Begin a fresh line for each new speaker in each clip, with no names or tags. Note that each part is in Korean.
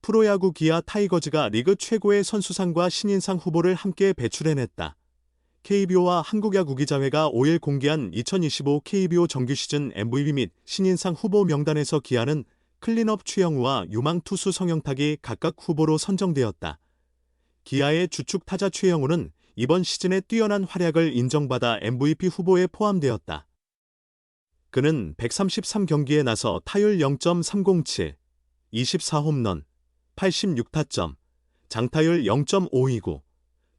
프로야구 기아 타이거즈가 리그 최고의 선수상과 신인상 후보를 함께 배출해냈다. KBO와 한국야구기자회가 5일 공개한 2025 KBO 정규 시즌 MVP 및 신인상 후보 명단에서 기아는 클린업 최영우와 유망 투수 성영탁이 각각 후보로 선정되었다. 기아의 주축 타자 최영우는 이번 시즌의 뛰어난 활약을 인정받아 MVP 후보에 포함되었다. 그는 133경기에 나서 타율 0.307, 24홈런, 86타점, 장타율 0.529,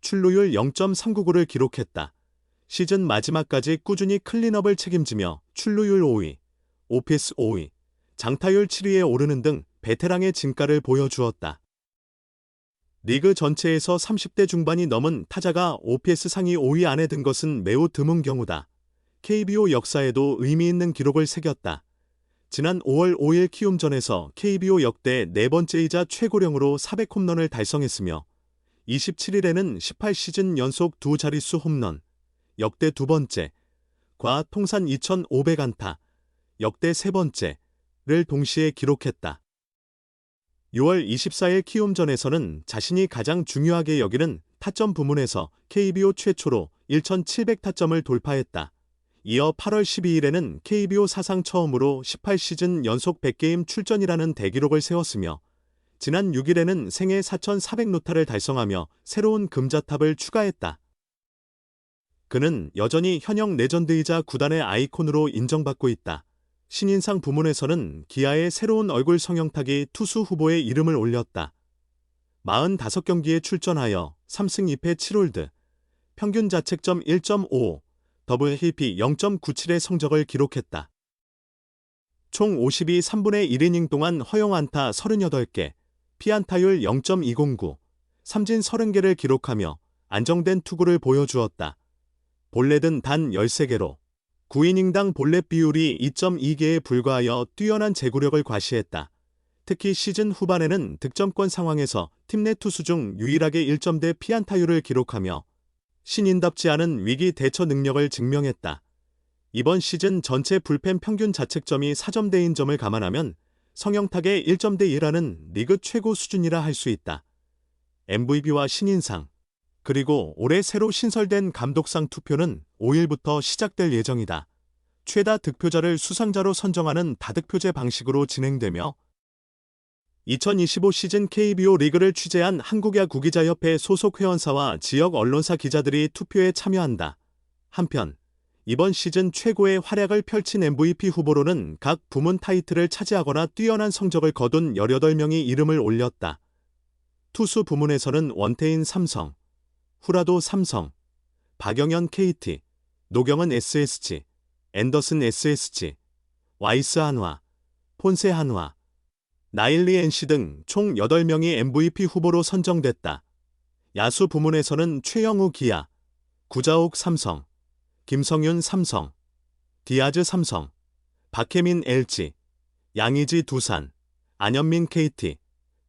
출루율 0.399를 기록했다. 시즌 마지막까지 꾸준히 클린업을 책임지며 출루율 5위, OPS 5위, 장타율 7위에 오르는 등 베테랑의 진가를 보여주었다. 리그 전체에서 30대 중반이 넘은 타자가 OPS 상위 5위 안에 든 것은 매우 드문 경우다. KBO 역사에도 의미 있는 기록을 새겼다. 지난 5월 5일 키움전에서 KBO 역대 네 번째이자 최고령으로 400홈런을 달성했으며 27일에는 18시즌 연속 두 자릿수 홈런, 역대 두 번째, 과 통산 2,500안타, 역대 세 번째를 동시에 기록했다. 6월 24일 키움전에서는 자신이 가장 중요하게 여기는 타점 부문에서 KBO 최초로 1,700타점을 돌파했다. 이어 8월 12일에는 KBO 사상 처음으로 18시즌 연속 100게임 출전이라는 대기록을 세웠으며 지난 6일에는 생애 4,400루타를 달성하며 새로운 금자탑을 추가했다. 그는 여전히 현역 레전드이자 구단의 아이콘으로 인정받고 있다. 신인상 부문에서는 기아의 새로운 얼굴 성영탁이 투수 후보에 이름을 올렸다. 45경기에 출전하여 3승 2패 7홀드, 평균 자책점 1.55, 더블 힐피 0.97의 성적을 기록했다. 총 52 3분의 1이닝 동안 허용 안타 38개, 피안타율 0.209, 삼진 30개를 기록하며 안정된 투구를 보여주었다. 볼넷은 단 13개로 9이닝당 볼넷 비율이 2.2개에 불과하여 뛰어난 제구력을 과시했다. 특히 시즌 후반에는 득점권 상황에서 팀 내 투수 중 유일하게 1점대 피안타율을 기록하며 신인답지 않은 위기 대처 능력을 증명했다. 이번 시즌 전체 불펜 평균 자책점이 4점대인 점을 감안하면 성영탁의 1점대 1하는 리그 최고 수준이라 할 수 있다. MVP와 신인상, 그리고 올해 새로 신설된 감독상 투표는 5일부터 시작될 예정이다. 최다 득표자를 수상자로 선정하는 다득표제 방식으로 진행되며 2025 시즌 KBO 리그를 취재한 한국야구기자협회 소속 회원사와 지역 언론사 기자들이 투표에 참여한다. 한편 이번 시즌 최고의 활약을 펼친 MVP 후보로는 각 부문 타이틀을 차지하거나 뛰어난 성적을 거둔 18명이 이름을 올렸다. 투수 부문에서는 원태인 삼성, 후라도 삼성, 박영현 KT, 노경은 SSG, 앤더슨 SSG, 와이스 한화, 폰세 한화, 나일리 NC 등 총 8명이 MVP 후보로 선정됐다. 야수 부문에서는 최영우 기아, 구자욱 삼성, 김성윤 삼성, 디아즈 삼성, 박혜민 LG, 양의지 두산, 안현민 KT,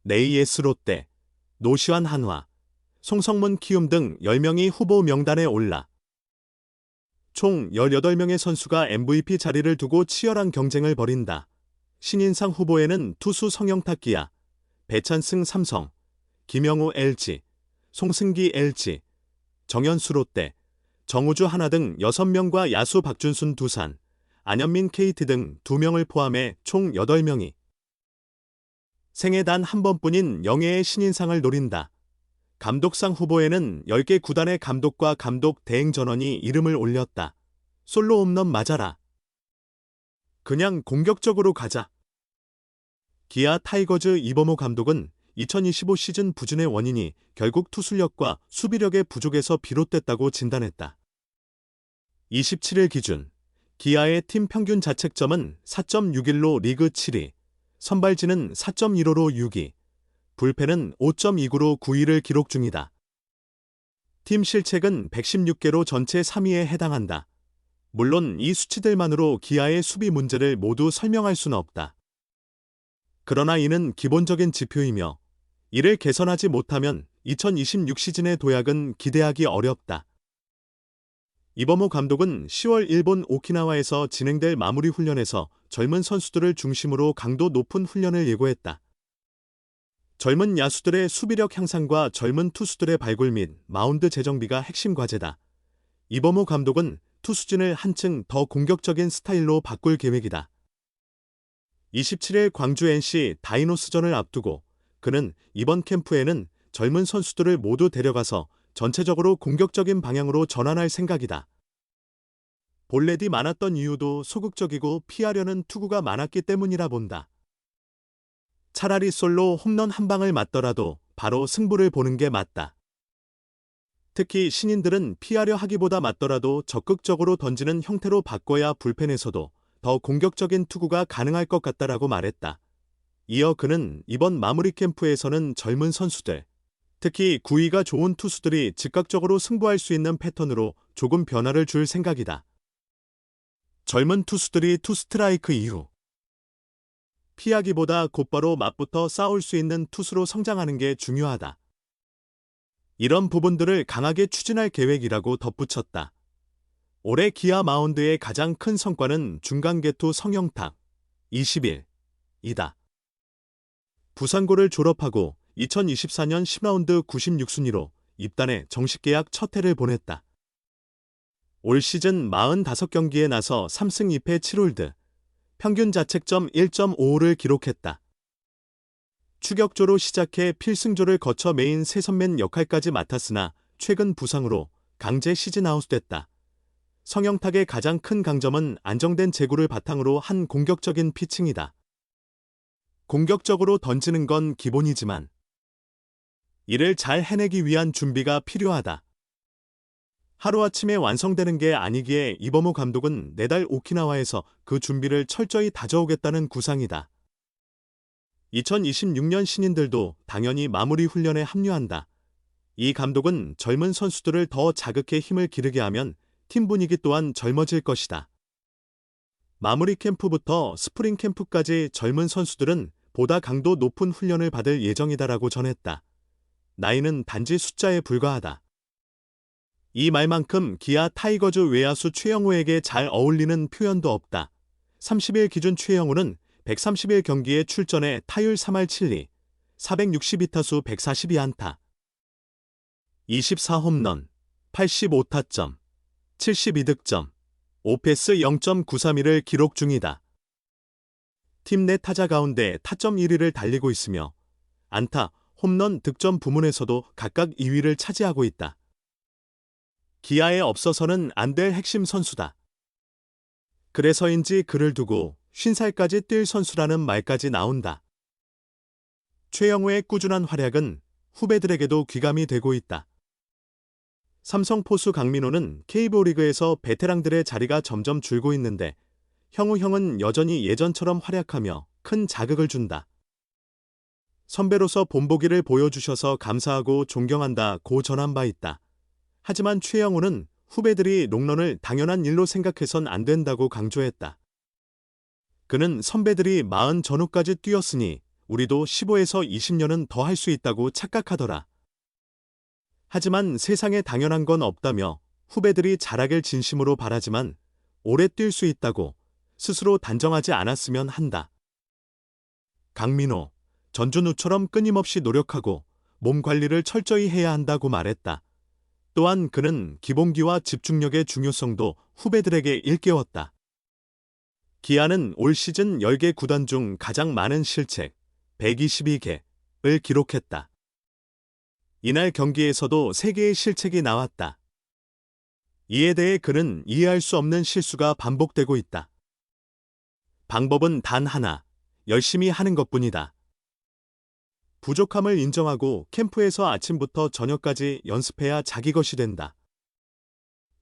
레이에스 롯데, 노시환 한화, 송성문 키움 등 10명이 후보 명단에 올라 총 18명의 선수가 MVP 자리를 두고 치열한 경쟁을 벌인다. 신인상 후보에는 투수 성영탁 기아, 배찬승 삼성, 김영우 LG, 송승기 LG, 정현수 롯데, 정우주 하나 등 6명과 야수 박준순 두산, 안현민 KT 등 2명을 포함해 총 8명이 생애 단 한 번뿐인 영예의 신인상을 노린다. 감독상 후보에는 10개 구단의 감독과 감독 대행 전원이 이름을 올렸다. 솔로 홈런 맞아라. 그냥 공격적으로 가자. 기아 타이거즈 이범호 감독은 2025 시즌 부진의 원인이 결국 투수력과 수비력의 부족에서 비롯됐다고 진단했다. 27일 기준 기아의 팀 평균 자책점은 4.61로 리그 7위, 선발진은 4.15로 6위, 불펜은 5.29로 9위를 기록 중이다. 팀 실책은 116개로 전체 3위에 해당한다. 물론 이 수치들만으로 기아의 수비 문제를 모두 설명할 수는 없다. 그러나 이는 기본적인 지표이며 이를 개선하지 못하면 2026 시즌의 도약은 기대하기 어렵다. 이범호 감독은 10월 일본 오키나와에서 진행될 마무리 훈련에서 젊은 선수들을 중심으로 강도 높은 훈련을 예고했다. 젊은 야수들의 수비력 향상과 젊은 투수들의 발굴 및 마운드 재정비가 핵심 과제다. 이범호 감독은 투수진을 한층 더 공격적인 스타일로 바꿀 계획이다. 27일 광주 NC 다이노스전을 앞두고 그는 이번 캠프에는 젊은 선수들을 모두 데려가서 전체적으로 공격적인 방향으로 전환할 생각이다. 볼넷이 많았던 이유도 소극적이고 피하려는 투구가 많았기 때문이라 본다. 차라리 솔로 홈런 한 방을 맞더라도 바로 승부를 보는 게 맞다. 특히 신인들은 피하려 하기보다 맞더라도 적극적으로 던지는 형태로 바꿔야 불펜에서도 더 공격적인 투구가 가능할 것 같다라고 말했다. 이어 그는 이번 마무리 캠프에서는 젊은 선수들, 특히 구위가 좋은 투수들이 즉각적으로 승부할 수 있는 패턴으로 조금 변화를 줄 생각이다. 젊은 투수들이 투 스트라이크 이후 피하기보다 곧바로 맞붙어 싸울 수 있는 투수로 성장하는 게 중요하다. 이런 부분들을 강하게 추진할 계획이라고 덧붙였다. 올해 기아 마운드의 가장 큰 성과는 중간개투 성영탁 21이다. 부산고를 졸업하고 2024년 10라운드 96순위로 입단해 정식 계약 첫 해를 보냈다. 올 시즌 45경기에 나서 3승 2패 7홀드, 평균 자책점 1.55를 기록했다. 추격조로 시작해 필승조를 거쳐 메인 세선맨 역할까지 맡았으나 최근 부상으로 강제 시즌 아웃됐다. 성영탁의 가장 큰 강점은 안정된 제구를 바탕으로 한 공격적인 피칭이다. 공격적으로 던지는 건 기본이지만 이를 잘 해내기 위한 준비가 필요하다. 하루아침에 완성되는 게 아니기에 이범호 감독은 내달 오키나와에서 그 준비를 철저히 다져오겠다는 구상이다. 2026년 신인들도 당연히 마무리 훈련에 합류한다. 이 감독은 젊은 선수들을 더 자극해 힘을 기르게 하면 팀 분위기 또한 젊어질 것이다. 마무리 캠프부터 스프링 캠프까지 젊은 선수들은 보다 강도 높은 훈련을 받을 예정이다라고 전했다. 나이는 단지 숫자에 불과하다. 이 말만큼 기아 타이거즈 외야수 최영우에게 잘 어울리는 표현도 없다. 30일 기준 최영우는 130일 경기에 출전해 타율 3할 7리, 462타수 142안타, 24홈런, 85타점, 72득점, 5패스 0.931을 기록 중이다. 팀 내 타자 가운데 타점 1위를 달리고 있으며 안타, 홈런, 득점 부문에서도 각각 2위를 차지하고 있다. 기아에 없어서는 안 될 핵심 선수다. 그래서인지 그를 두고 50살까지 뛸 선수라는 말까지 나온다. 최영우의 꾸준한 활약은 후배들에게도 귀감이 되고 있다. 삼성 포수 강민호는 KBO 리그에서 베테랑들의 자리가 점점 줄고 있는데 형우 형은 여전히 예전처럼 활약하며 큰 자극을 준다. 선배로서 본보기를 보여주셔서 감사하고 존경한다고 전한 바 있다. 하지만 최영우는 후배들이 롱런을 당연한 일로 생각해선 안 된다고 강조했다. 그는 선배들이 40 전후까지 뛰었으니 우리도 15에서 20년은 더 할 수 있다고 착각하더라. 하지만 세상에 당연한 건 없다며 후배들이 잘하길 진심으로 바라지만 오래 뛸 수 있다고 스스로 단정하지 않았으면 한다. 강민호, 전준우처럼 끊임없이 노력하고 몸 관리를 철저히 해야 한다고 말했다. 또한 그는 기본기와 집중력의 중요성도 후배들에게 일깨웠다. 기아는 올 시즌 10개 구단 중 가장 많은 실책, 122개를 기록했다. 이날 경기에서도 3개의 실책이 나왔다. 이에 대해 그는 이해할 수 없는 실수가 반복되고 있다. 방법은 단 하나, 열심히 하는 것뿐이다. 부족함을 인정하고 캠프에서 아침부터 저녁까지 연습해야 자기 것이 된다.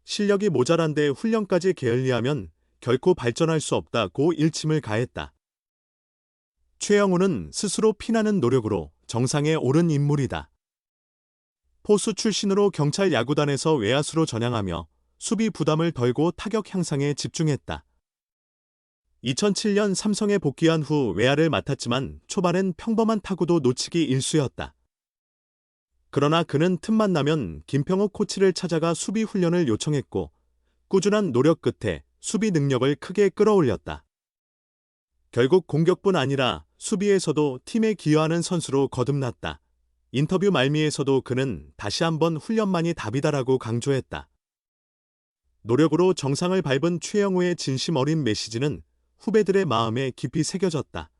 실력이 모자란데 훈련까지 게을리하면 결코 발전할 수 없다고 일침을 가했다. 최영우는 스스로 피나는 노력으로 정상에 오른 인물이다. 포수 출신으로 경찰 야구단에서 외야수로 전향하며 수비 부담을 덜고 타격 향상에 집중했다. 2007년 삼성에 복귀한 후 외야를 맡았지만 초반엔 평범한 타구도 놓치기 일쑤였다. 그러나 그는 틈만 나면 김평욱 코치를 찾아가 수비 훈련을 요청했고 꾸준한 노력 끝에 수비 능력을 크게 끌어올렸다. 결국 공격뿐 아니라 수비에서도 팀에 기여하는 선수로 거듭났다. 인터뷰 말미에서도 그는 다시 한번 훈련만이 답이다라고 강조했다. 노력으로 정상을 밟은 최영호의 진심 어린 메시지는 후배들의 마음에 깊이 새겨졌다.